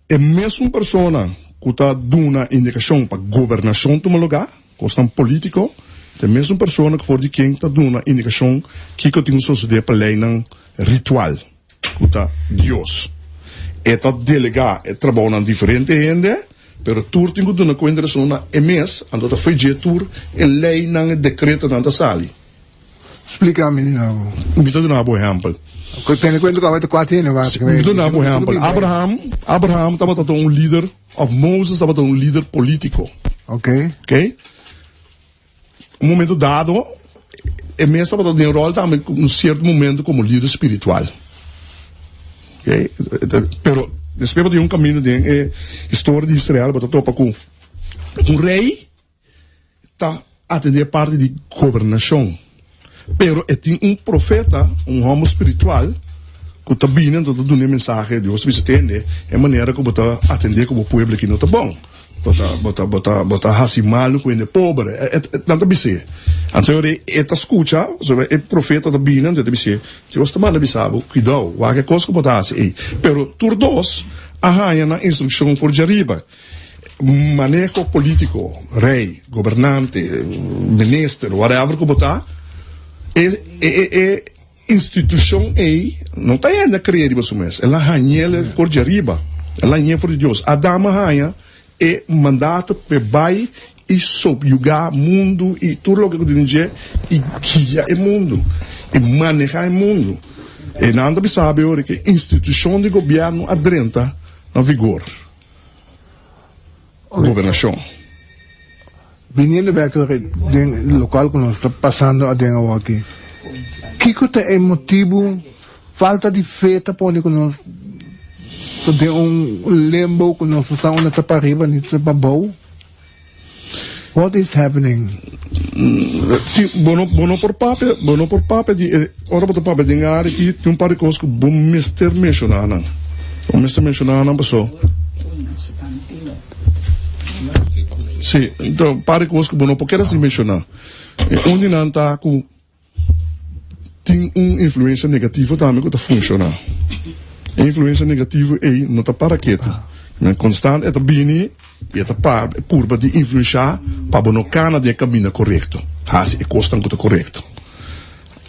É mesmo pessoa que está dando uma indicação para governação de um lugar, questão político, é mesmo pessoa que for de quem está dando uma indicação que tem um suceder para lei ritual, que está Deus. É delegar, trabalhar em diferente gente, pero tur tem que dar conta de uma mês, ando a fazer tur e lei não decreto não sali. Explica-me de novo. Me dá um exemplo. Tenho conta que vai ter 4 anos. Me dá um exemplo. Abraham estava um líder, of Moses estava um líder político. Ok. Um momento dado, e mesmo estava dando um rol também, num certo momento, como líder espiritual. Ok? Pero, depois de um caminho de história de Israel, para topa com um rei, tá atender parte de governação. Pero tem profeta, homo espiritual, que está vindo dando uma mensagem de Deus, você entende? É maneira que você atender como povo que não está bom. Bota racimal com o pobre, não está bem. Então, escuta, o profeta está vindo, não está bem. Deus está mandando sabe, cuidado, qualquer coisa que você fazer. Pero, turdos, arranha na instrução por Jariba. Manejo político, rei, governante, ministro, whatever que você instituição não está ainda criando isso mesmo. Ela arranha por Jariba, ela arranha por Deus. A dama arranha é mandato para vai e subjugar o mundo e tudo o que eu digo e guiar o mundo e manejar o mundo. E nada me sabe agora que a instituição de governo adrenta na vigor. Governação. Viniendo back do local que nós está passando a dentro aqui. Que é o motivo? Falta de fé para nós de lembo que nós estamos na tapa arriba, nito para bom. What is happening? Bono por papo de ora por papo de área que tem par de coisas que bom mister mencionar não. O mister mencionar não passou. Sim, então par de coisas que bom porque era se mencionar. Onde não está com tem influência negativa também que está funcionando. A influência negativa é não está para quieto. Mas constante é bem e é por de influenciar para não cana de caminho correto. Assim é constante que está correto.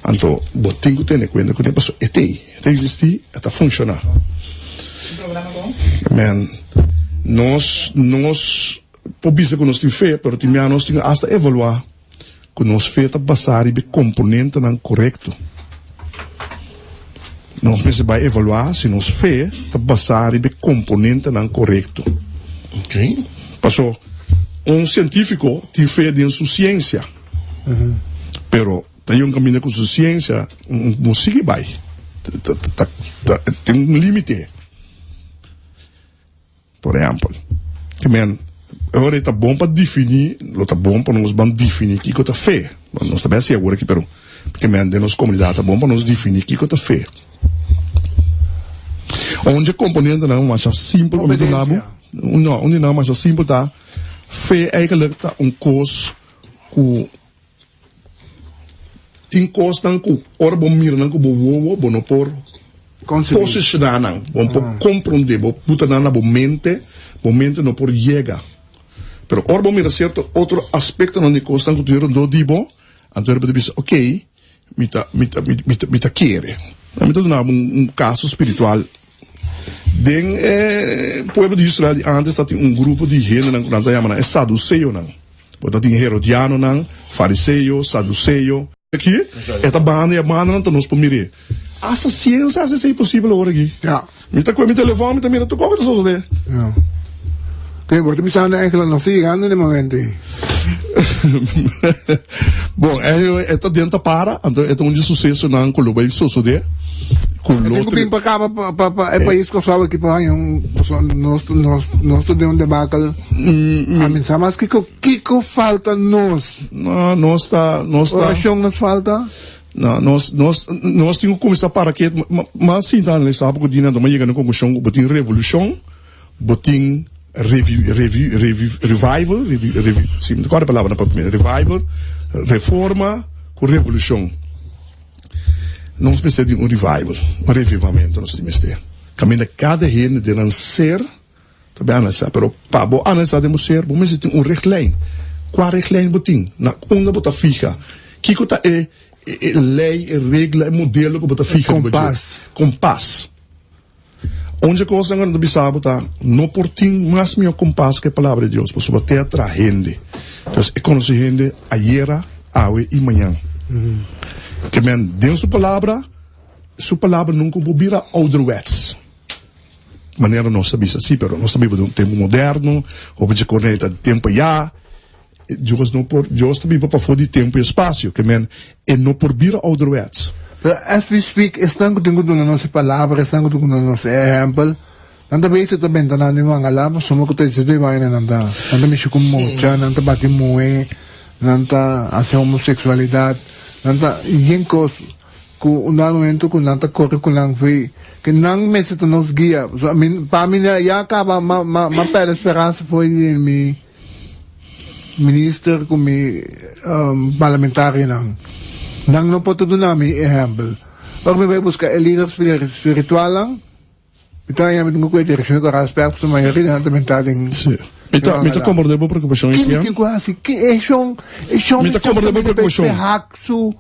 Então, botem que tem conta que passou é existir, está funcionar. Man, nós por isso que nós temos fé, pero também nós temos hasta evaluar que nós fé está passar e componente não correto. Nós precisamos evaluar se nós fé está passar e componente não correto. Ok. Passou científico tem fé em sua ciência, pero tem caminho com sua ciência não sigue bem. Tem limite. Por exemplo, agora está bom para definir, está bom para nós definir que é fé. Nós estamos assim agora aqui, pero porque de nossa comunidade está bom para nós definir que é fé. Onde componente não mais simples como do nabo, não, onde não mais simples tá, fé eigenlijk tá coisa que tem coisa não que ora bom mirar não que bom não por posicionar não, bom por compreender, bom botar na mente não por chegar. Pero ora bom mirar certo outro aspecto não de coisa que tu era do dibo, então ele diz, ok, me tá querer. Me tá dando caso espiritual. O povo de Israel antes tinha grupo de gente que nós chamamos saduceu não, porque tinha herodiano não, fariseu, saduceu. Aqui esta banda não nós podemos hasta ciência é possível agora aqui. Me tá com meu telefone, me tá mirando tu coisa só de. Tem boa missão é que não fica no momento. Bom, esta dentro para, então é um sucesso não com o bem suceder. Tengo bem para cá para país que eu sabe que para nós temos debacle. A mim sabe mas que falta nós. Nós está. Oração nos falta. Não, nós temos que começar para que mas sim tá nessa sabe que dinheiro não chega na conclusão, botin revolução, botin revival, sim, qual é a palavra para primeiro? Revival, reforma com revolução. Nós precisamos de revival, revivamento nós temos que ter. Caminha cada gente de não ser, também analisar, pero para bo analisar de ser, vamos ter richtlijn. Qual richtlijn botin? Na onde bota fica? Que coisa é lei, regra, modelo que bota fica? Compás. Onde a coisa não do bisabo tá, não por tim mais meu compás que a palavra de Deus, por sobre ter gente. Então, é conhecer gente ayer, hoje e amanhã. Que dentro sua palavra nunca vira ouderwets. Maneira nós sabemos assim, pero nós sabemos de um tempo moderno, ou de corneta de tempo já. Deus também para fora de tempo e espaço, que é não por vira ouderwets. As we speak, estão com na nossa palavra, estão com na nossa exemplo. Nanda base também tá na mga alam, sumo ko tayo sa diwa na nanda. Nanda misyo kumucha, nanda bati muwe. nanta hacia homosexualidad, nanta yenkos ku unang momento ku nanta curriculum fui que nang meses nos guia. So, para mim já acaba ma perde esperança foi mi minister com mi parlamentário nang não pode tudo nami exemplo. Or me vai buscar el líder espiritual lang. Ito ay amin ko direksyon ko respect sa mayoría na mentaleng. Sí. Mita como de preocupação aqui. Quem quase que é chão Mita como de preocupação. Haksu.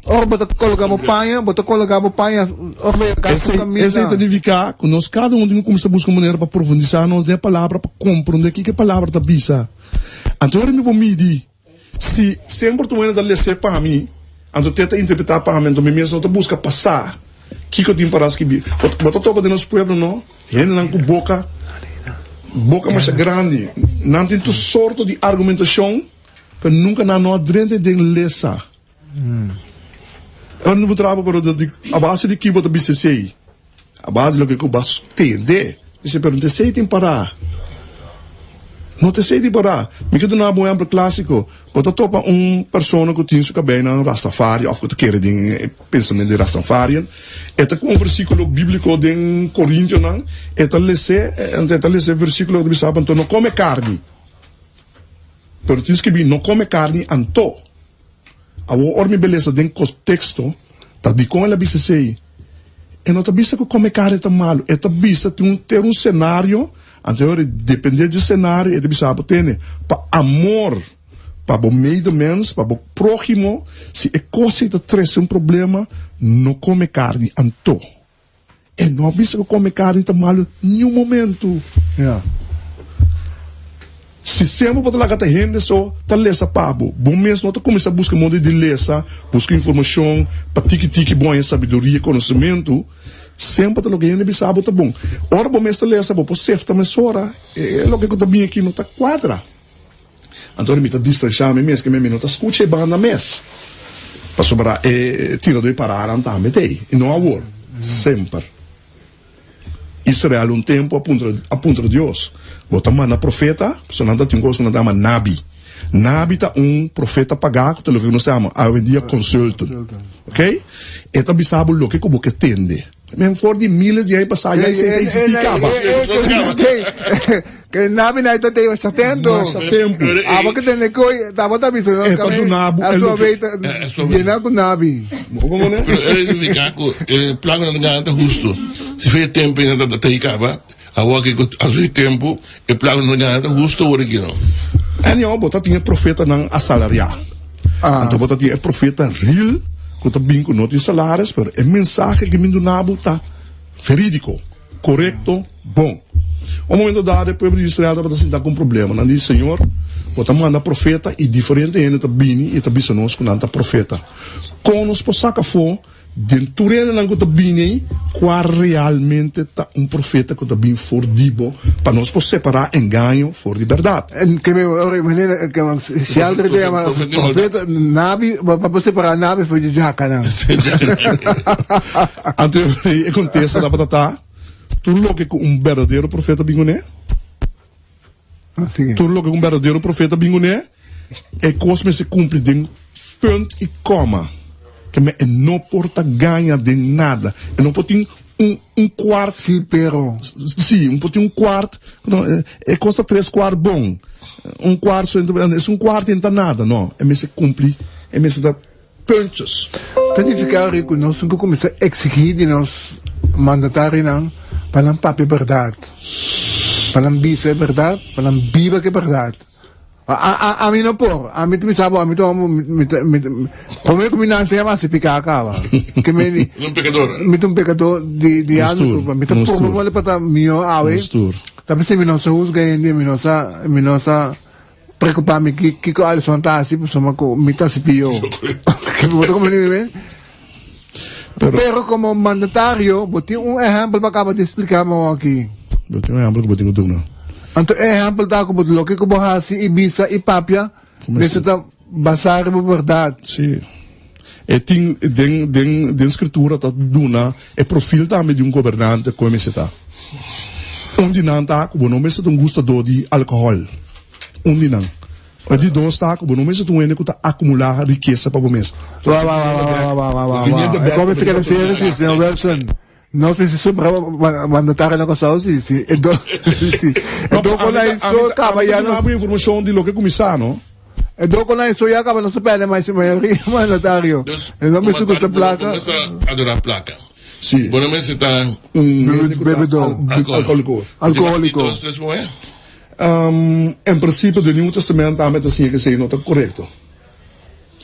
Or bota colocamos panha, or me caso camisa. Essa identificar que nós cada um tem que começar a buscar maneira para profundizar nos de palavra para compreender que palavra tá bisa. Então me vou medir se sempre tu ainda ler para mim, então tenta interpretar para mim, então mesmo não busca passar. Que eu tenho para escrever. Bota topa de nosso povo não, gente não com boca mais grande, não tem todo sorto de argumentação, mas nunca não adrente de lesa. Eu não vou trabalhar para a base de que você BCC, a base do que eu basso entender. Você pergunta se tem para. Não te sei de parar. Me quedo na boa exemplo clássico. Bota topa pessoa que tem sua cabeça na Rastafari, ou que quer de pensamento de Rastafari. Eta com versículo bíblico de Coríntios, eta lesse versículo que sabe então não come carne. Pero tens que vir não come carne anto. A orme beleza de contexto, tá de com ela BCC. E não tá bisa que come carne tá malo. Eta bisa ter cenário. Anterior, depender do cenário, ele precisa ter para amor, para o meio do menos, para o próximo. Se é coisa que traz problema, não come carne, anto. E não precisa comer carne, está mal em nenhum momento. Yeah. Se sempre pode lá que gente só tá lesa pabo, bom mesmo não começa a buscar modo de lesa, buscar informação, para tique bom sabedoria, conhecimento. Sempre tá logo ainda bisabo tá bom. Ora bom mesmo lesa, bom certo também sora. É logo que eu tô bem aqui não tá quadra. Então me tá distraído mesmo que me não tá escute banda mes. Para sobrar tira do parar andar metei. E não há sempre. Israel tempo a ponto de Deus. Bota na profeta, só não tem coisa que não dá nabi. Nabi tá profeta pagado, que nós chamamos hoje em dia consultant. Ok? E tá bisabo lo que como que tende. Men for de milhas de aí passar já se acaba. Que nabi na ito tayo sa tempo. Sa tempo. Aba que tende ko, dapat tabi so no kami. Aso veita, llena con nabi. Como né? Pero verificar que plano não ganha justo. Se fez tempo e não tá acaba, agora que ao tempo, o plano não ganha justo ou que não. En ja, bota tinha profeta não assalariar. Então bota tinha profeta real, que tá bem com não salários, mas é mensagem que me do nabo tá verídico, correto, bom. O momento dado, o povo de Israel está sentar com problema. Não diz, Senhor, bota manda profeta e diferente ele tá bem e tá bem nós com nada profeta. Com nos posaca for dentro não que tá bem qual realmente tá profeta que tá bem fordibo para nós poder separar engano for de verdade. Que me maneira que se altre dia profeta nabi para separar nabi foi de jacana. Então acontece da batata. Tudo lo que verdadeiro profeta bingoné. Tudo lo que verdadeiro profeta bingoné é coisa se cumpre de ponto e coma. Que me não porta ganha de nada. Eu não pode quarto. Sim, pero. Sim, não pode quarto. É custa 3 quartos bom. Quarto, é quarto não tá nada, não. É me se cumpre, é me se dá pontos. Quando ficar rico, nós vamos começar a exigir de nós mandatários não para não papi verdade. Para não bisa é verdade, para não viva que é verdade. A mim não por, a mim tu sabe, a mim tu como é que me não se chama se picar acaba. Que me um pecador de ano, me tu por vale para mio awe. Tapi se me não se usa ainda, me não sa preocupar me que o Alisson tá assim, por soma com me tá se pio. Que vou como ele vem. Pero como mandatário, botei exemplo para acabar de explicar mo aqui. Botei exemplo que botei no não. Anto exemplo da ko lo que ko hasi ibisa ipapia, nessa tá basar mo verdade. Sim. E tem den escritura tá duna é perfil também de governante como esse tá. Onde não tá, como não me se gostador de álcool. Onde não. De dois taco, bom, não mesmo tu ainda que tá acumular riqueza para o mês. Wow. É como se quer dizer assim, senhor Wilson. Nós precisamos mandatar na coisa assim, sim. É do com a isso, acaba já não. Não informação de lo que começar, não? É do com a isso, já acaba não se perde mais o maioria mandatário. É não me suco essa placa. Começa a adorar placa. Sim. Bueno, me está Bebedor. Alcoólico. Em princípio, do Novo Testamento, também assim que sei não está correto.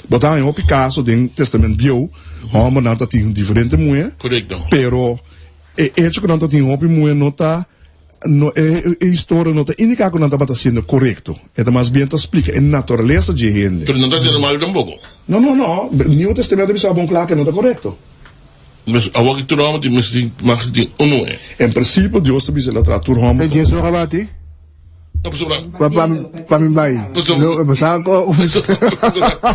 Botar em o Picasso, do Testamento bio, mas não tem diferente mulher. Correto. Pero, hecho que não tem uma mulher não está, a história não está indicando que não está sendo correto. É mais bem te explica, é natureza de gente. Pero não está sendo mal tampoco. Não. O Novo Testamento é bom claro que não está correto. Mas a que tu não tem mais de não é. Em princípio, Deus te diz ela tratar o homem. É Jesus rabati? Não precisa lá. Para mim vai. Não, mas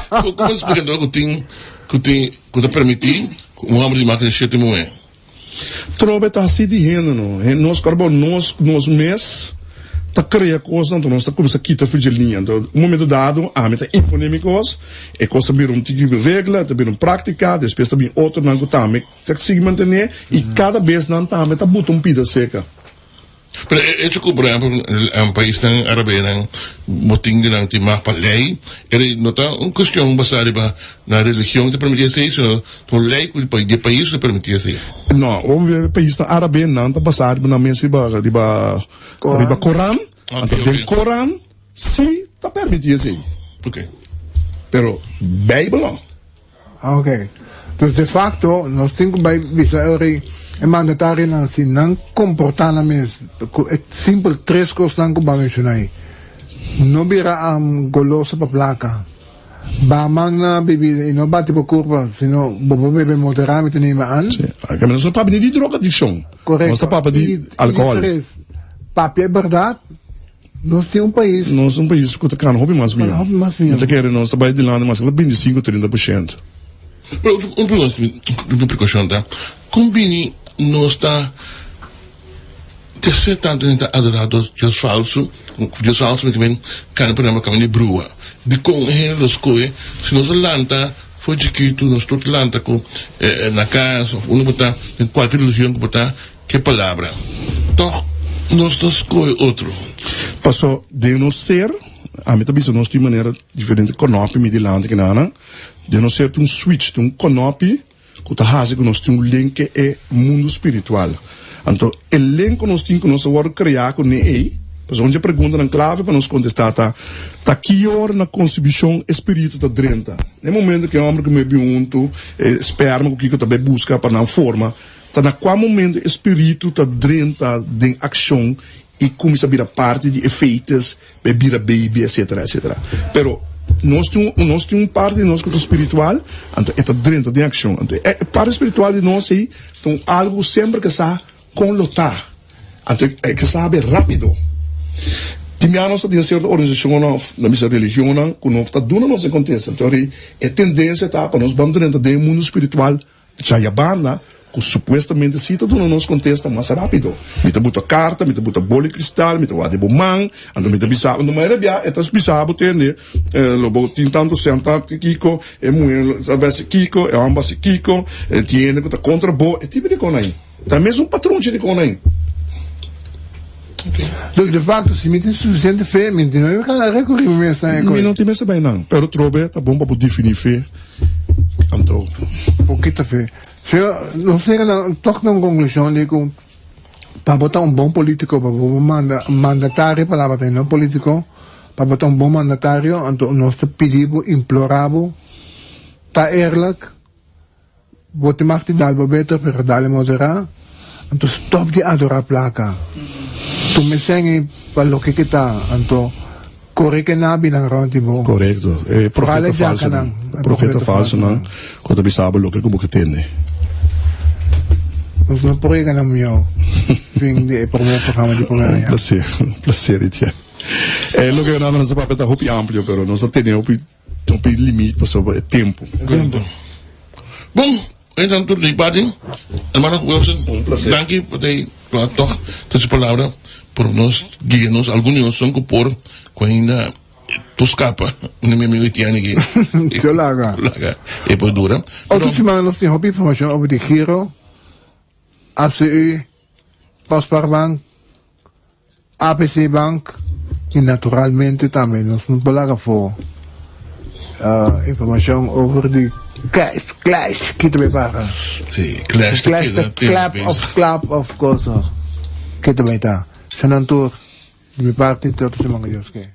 como explicando que te permitir um homem de máquina de chete não é. Trobe tá assim de renda, não. Nós nos mês tá criando coisas, então nós tá começando a quitar fugilinha. Então, no momento dado, a meta imponer coisas, e costa vir tipo de regra, tá vir prática, depois tá vir outro não que tá, tá se manter e cada vez não tá, tá botando pida seca. Pero hecho que, por exemplo, um país tão árabe, boting de não tem mais para lei, ele não está uma questão baseada na religião que permitia isso, então lei de país que permitia isso. Não, o país árabe não está baseado na mesa de Corão, então o Corão sim está permitido isso. Por quê? Pero Bíblia não. Ok. Então, de facto, nós temos que ver é mandatário não se não comportar na mesa. É simples três coisas não que eu mencionei. Não vira goloso para placa. Bamang bebida e não bate para curva, senão vou beber moderadamente nem mais. Sim. A não só para de droga addiction. Correto. Não está para de álcool. Papi é verdade. Nós temos país que está cano hobby mais minha. Não está querendo nós trabalhar de lá mas 25-30%. Pero uma precaução, tá? Combine não está terceiro tanto gente adorado Deus falso mas também cara para uma caminho de brua de com as coisas se nós lanta foi de que tu nós todo lanta com na casa ou botar em qualquer religião que botar que palavra então nós das coisas outro passou de não ser a meta bisa nós de maneira diferente conopi me de lanta que nada de não ser um switch um conopi que nós temos um link é mundo espiritual. Então, o link que nós temos que nós vamos criar com ele, pois onde a pergunta na clave para nos contestar tá que hora na concepção espírito tá drenta. No momento que o homem que me pergunta, esperma o que eu também busca para na forma, tá na qual momento o espírito tá drenta de ação e começa a virar parte de efeitos, bebida baby, etc. Pero nós temos parte de nós que é espiritual, então é dentro de ação. Então, a parte espiritual de nós é então, algo sempre que está com lutar. Então, é que sabe rápido. Tinha nós tem certa organização na nossa religião, que nós está dando nossa contexto. Então, é tendência tá para nós vamos dentro do mundo espiritual, já é banda, que supostamente se está dando nosso contexto mais rápido. Me te bota carta, me te bota bola de cristal, me te guarda bomang, ando me te bisabo, não era bem, é tas bisabo tende, lobo tentando sentar Kiko, é muito, sabe se Kiko, é ambas se Kiko, tiene que tá contra bo, é tipo de coisa aí. Tá mesmo patrão de coisa aí. Então, de facto, se me tem suficiente fé, me não é que recorrer mesmo essa coisa. Não tem mesmo bem não, pero trobe tá bom para definir fé. Então, pouquita fé. Não sei que toca uma conclusão de que para botar um bom político, para botar mandatário, palavra não político, para botar um bom mandatário, então nós pedimos, imploramos, tá erlijk, bote mag die dalbo beter, pero dale moderar, então stop de adorar placa. Tu me sengi para lo que kita, então corre que na bilang ronti mo. Correto. Profeta falso não. Profeta falso não. Quando bisabo lo que como que tem. Mas não por aí que não me eu. Fim de programa de programa. Prazer, Etienne. Lo que nós não sabemos é muito amplo, pero nós temos um limite para sobre tempo. Bom, então tudo de parte. Hermano Wilson, danke por ter toch essa palavra por nos guiarnos alguns são que por quando tu scappa, non mi minuti anni che... Zolaga. E poi dura. Ook als je maar nog niet hobbyinformatie over die Giro, ACU, Pasparbank, APC Bank, die naturalmente también nos belangrijk voor informatie over die clash, kita bepara. Sì, clash The clap of cosa. Kita beta. Sa nantur, di bepara tito sa mga Diyos kay.